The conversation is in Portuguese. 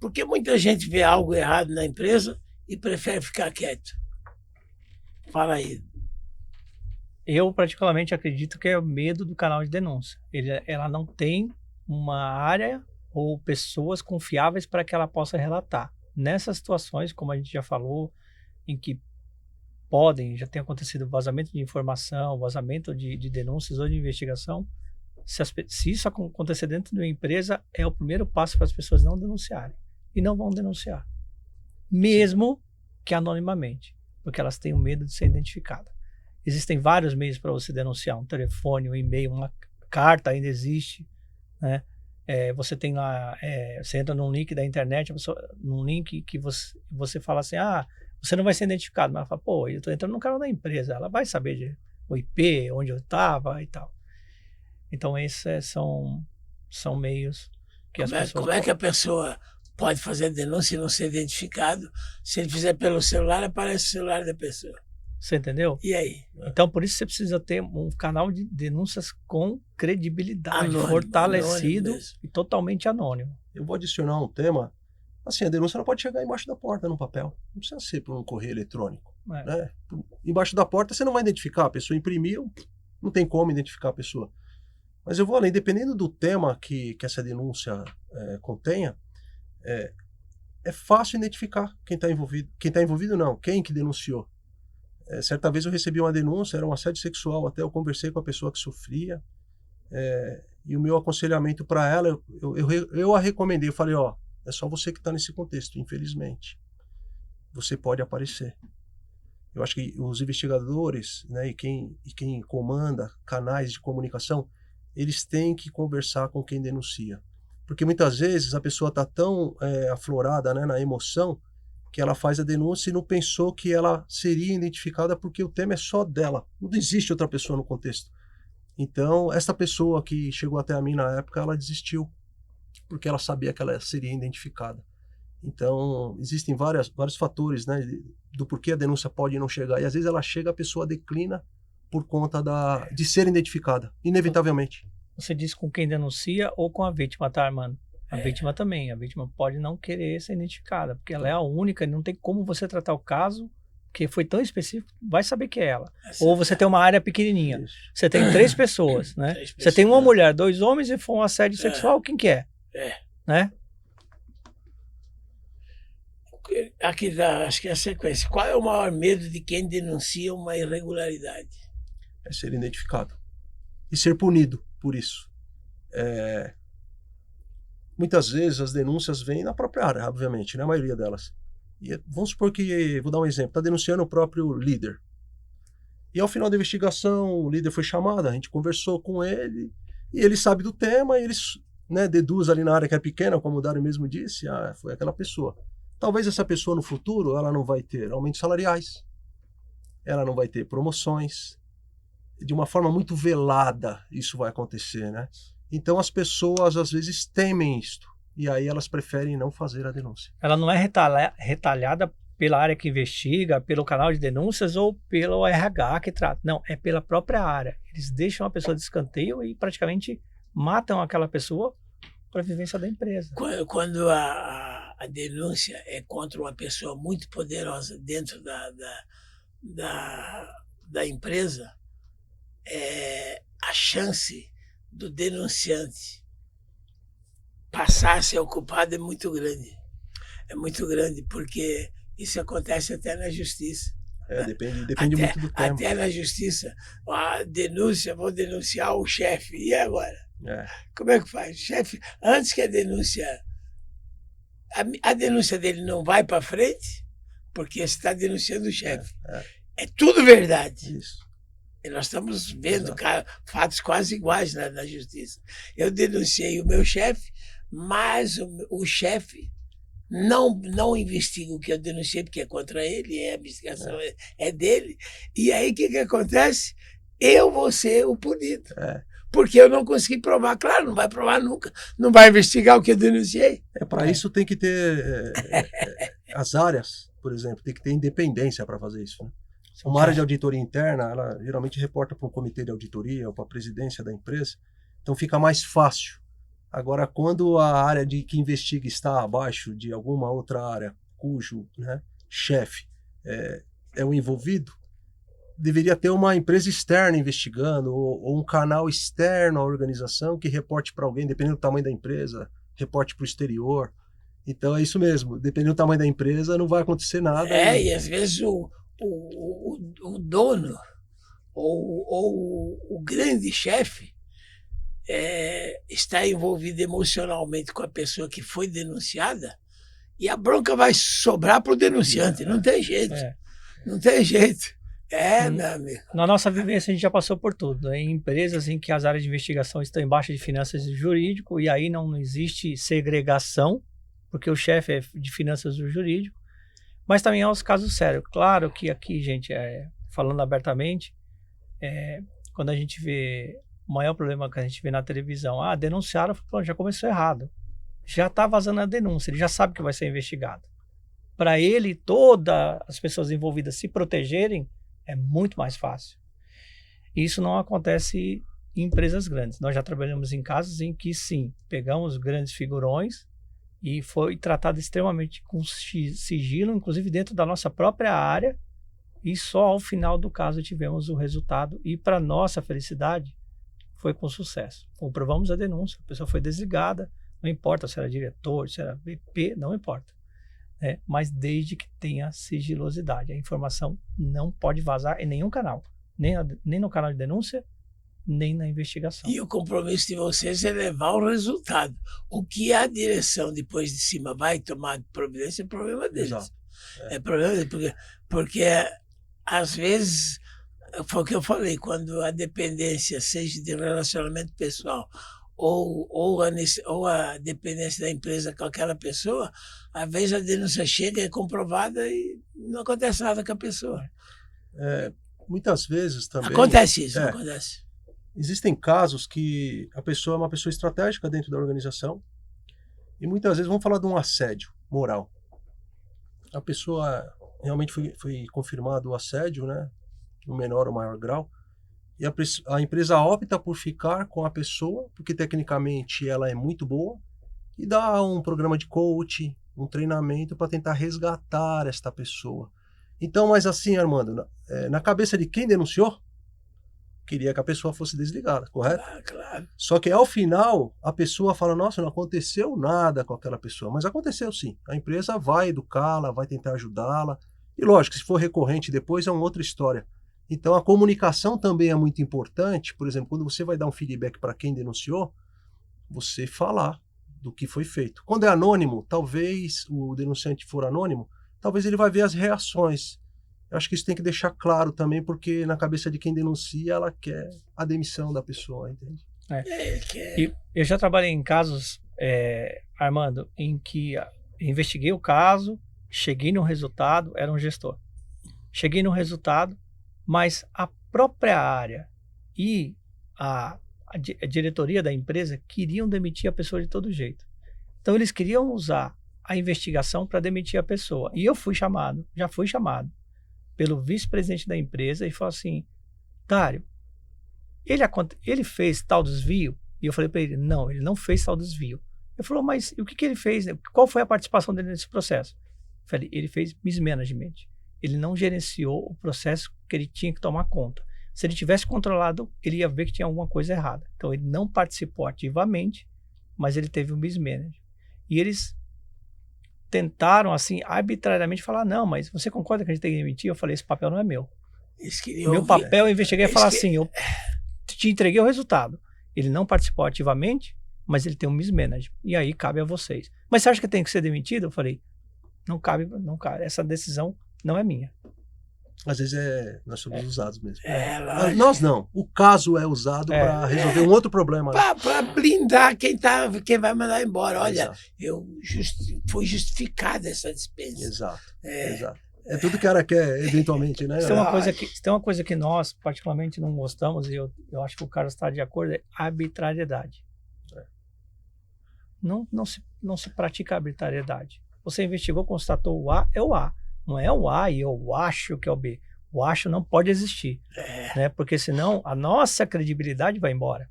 Porque muita gente vê algo errado na empresa e prefere ficar quieto. Fala aí. Eu particularmente acredito que é o medo do canal de denúncia. Ela não tem uma área ou pessoas confiáveis para que ela possa relatar. Nessas situações, como a gente já falou, em que já tem acontecido vazamento de informação, vazamento de denúncias ou de investigação, se isso acontecer dentro de uma empresa, é o primeiro passo para as pessoas não denunciarem. E não vão denunciar. Mesmo que anonimamente, porque elas têm o medo de ser identificadas. Existem vários meios para você denunciar, um telefone, um e-mail, uma carta ainda existe, né? Você tem lá, você entra num link da internet, num link que você fala assim, você não vai ser identificado, mas ela fala, pô, eu estou entrando no canal da empresa, ela vai saber o IP, onde eu estava e tal. Então esses são meios que as pessoas... Como é que a pessoa pode fazer denúncia e não ser identificado? Se ele fizer pelo celular, aparece o celular da pessoa. Você entendeu? E aí? Então, por isso você precisa ter um canal de denúncias com credibilidade, Anônimo, fortalecido anônimo e totalmente anônimo. Eu vou adicionar um tema. Assim, a denúncia não pode chegar embaixo da porta no papel. Não precisa ser por um correio eletrônico. Né? Embaixo da porta você não vai identificar. A pessoa imprimiu, não tem como identificar a pessoa. Mas eu vou além. Dependendo do tema que essa denúncia contenha, é fácil identificar quem está envolvido. Quem está envolvido não, quem que denunciou. Certa vez eu recebi uma denúncia, era um assédio sexual, até eu conversei com a pessoa que sofria, e o meu aconselhamento para ela, eu a recomendei, eu falei, é só você que está nesse contexto, infelizmente. Você pode aparecer. Eu acho que os investigadores, né, e quem comanda canais de comunicação, eles têm que conversar com quem denuncia. Porque muitas vezes a pessoa está tão aflorada, né, na emoção, que ela faz a denúncia e não pensou que ela seria identificada porque o tema é só dela. Não existe outra pessoa no contexto. Então, essa pessoa que chegou até a mim na época, ela desistiu, porque ela sabia que ela seria identificada. Então, existem vários fatores, né, do porquê a denúncia pode não chegar. E às vezes ela chega, a pessoa declina por conta de ser identificada, inevitavelmente. Você diz com quem denuncia ou com a vítima, tá, Armando? A vítima também. A vítima pode não querer ser identificada, porque ela é a única, não tem como você tratar o caso, que foi tão específico, vai saber que é ela. Ou você tem uma área pequenininha. Isso. Você tem 3 pessoas, né? Você tem uma mulher, 2 homens e for um assédio sexual, quem que é? Né? Aqui acho que é a sequência. Qual é o maior medo de quem denuncia uma irregularidade? É ser identificado. E ser punido por isso. Muitas vezes as denúncias vêm na própria área, obviamente, né? A maioria delas. E vamos supor que, vou dar um exemplo, está denunciando o próprio líder. E ao final da investigação, o líder foi chamado, a gente conversou com ele, e ele sabe do tema, e ele, né, deduz ali na área que é pequena, como o Dário mesmo disse, foi aquela pessoa. Talvez essa pessoa no futuro, ela não vai ter aumentos salariais, ela não vai ter promoções, de uma forma muito velada isso vai acontecer, né? Então as pessoas às vezes temem isto, e aí elas preferem não fazer a denúncia. Ela não é retalhada pela área que investiga, pelo canal de denúncias ou pelo RH que trata. Não, é pela própria área. Eles deixam a pessoa de escanteio e praticamente matam aquela pessoa para a vivência da empresa. Quando a denúncia é contra uma pessoa muito poderosa dentro da empresa, a chance do denunciante passar a ser o culpado é muito grande. É muito grande, porque isso acontece até na justiça. Depende muito do tema. Até na justiça, a denúncia, vou denunciar o chefe. E agora? Como é que faz? O chefe, antes que a denúncia dele não vai para frente, porque você está denunciando o chefe. É tudo verdade. Isso. E nós estamos vendo fatos quase iguais na justiça. Eu denunciei o meu chefe, mas o chefe não investiga o que eu denunciei, porque é contra ele, a investigação é dele. E aí o que acontece? Eu vou ser o punido. Porque eu não consegui provar. Claro, não vai provar nunca. Não vai investigar o que eu denunciei. Para isso tem que ter as áreas, por exemplo, tem que ter independência para fazer isso, né? Uma área de auditoria interna, ela geralmente reporta para um comitê de auditoria ou para a presidência da empresa, então fica mais fácil Agora, quando a área que investiga está abaixo de alguma outra área cujo, né, chefe é o envolvido, deveria ter uma empresa externa investigando ou um canal externo à organização que reporte para alguém, dependendo do tamanho da empresa, reporte para o exterior. Então é isso mesmo, dependendo do tamanho da empresa não vai acontecer nada. E às vezes o dono ou o grande chefe está envolvido emocionalmente com a pessoa que foi denunciada e a bronca vai sobrar para o denunciante, não tem jeito. Não tem jeito. Meu amigo. Na nossa vivência a gente já passou por tudo. Em empresas em que as áreas de investigação estão embaixo de finanças e jurídico, e aí não existe segregação, porque o chefe é de finanças e jurídico, mas também há os casos sérios. Claro que aqui, gente, falando abertamente, quando a gente vê o maior problema que a gente vê na televisão, denunciaram, já começou errado. Já está vazando a denúncia, ele já sabe que vai ser investigado. Para ele, todas as pessoas envolvidas se protegerem, é muito mais fácil. Isso não acontece em empresas grandes. Nós já trabalhamos em casos em que, sim, pegamos grandes figurões e foi tratado extremamente com sigilo, inclusive dentro da nossa própria área, e só ao final do caso tivemos o resultado. E, para nossa felicidade, foi com sucesso. Comprovamos a denúncia, a pessoa foi desligada, não importa se era diretor, se era VP, não importa. Mas desde que tenha sigilosidade. A informação não pode vazar em nenhum canal, nem no canal de denúncia, nem na investigação. E o compromisso de vocês é levar o resultado. O que a direção depois de cima vai tomar providência é problema deles. Exato. É problema deles, porque às vezes, foi o que eu falei, quando a dependência, seja de relacionamento pessoal ou a dependência da empresa com aquela pessoa, às vezes a denúncia chega, é comprovada e não acontece nada com a pessoa. Muitas vezes também... Acontece isso, acontece. Existem casos que a pessoa é uma pessoa estratégica dentro da organização e muitas vezes vamos falar de um assédio moral. A pessoa realmente foi confirmado o assédio, né, no menor ou maior grau, e a empresa opta por ficar com a pessoa, porque tecnicamente ela é muito boa, e dá um programa de coaching, um treinamento para tentar resgatar esta pessoa. Então, mas assim, Armando, na cabeça de quem denunciou, queria que a pessoa fosse desligada, correto? Claro. Só que ao final, a pessoa fala, nossa, não aconteceu nada com aquela pessoa. Mas aconteceu sim. A empresa vai educá-la, vai tentar ajudá-la. E lógico, se for recorrente depois é uma outra história. Então a comunicação também é muito importante. Por exemplo, quando você vai dar um feedback para quem denunciou, você falar do que foi feito. Quando é anônimo, talvez o denunciante for anônimo, talvez ele vai ver as reações. Eu acho que isso tem que deixar claro também, porque na cabeça de quem denuncia, ela quer a demissão da pessoa, entende? E eu já trabalhei em casos, Armando, em que investiguei o caso, cheguei no resultado, era um gestor. Cheguei no resultado, mas a própria área e a diretoria da empresa queriam demitir a pessoa de todo jeito. Então eles queriam usar a investigação para demitir a pessoa. E eu já fui chamado pelo vice-presidente da empresa e falou assim, Dário, ele fez tal desvio? E eu falei para ele, não, ele não fez tal desvio. Ele falou, mas o que ele fez? Qual foi a participação dele nesse processo? Eu falei, ele fez mismanagement. Ele não gerenciou o processo que ele tinha que tomar conta. Se ele tivesse controlado, ele ia ver que tinha alguma coisa errada. Então ele não participou ativamente, mas ele teve um mismanagement. E eles tentaram, assim, arbitrariamente falar, não, mas você concorda que a gente tem que demitir? Eu falei, esse papel não é meu. Meu papel, eu investiguei e falar assim, eu te entreguei o resultado. Ele não participou ativamente, mas ele tem um mismanagement. E aí cabe a vocês. Mas você acha que tem que ser demitido? Eu falei, não cabe. Essa decisão não é minha. Às vezes nós somos usados mesmo. Nós não. O caso é usado para resolver um outro problema. Para blindar quem vai mandar embora. Olha, foi justificada essa dispensa. Exato. É tudo que o cara quer, eventualmente, né? Tem uma coisa que nós, particularmente, não gostamos, e eu acho que o Carlos está de acordo, é arbitrariedade. Não se pratica arbitrariedade. Você investigou, constatou o A, é o A. Não é o A e eu acho que é o B. O acho não pode existir. Né? Porque senão a nossa credibilidade vai embora.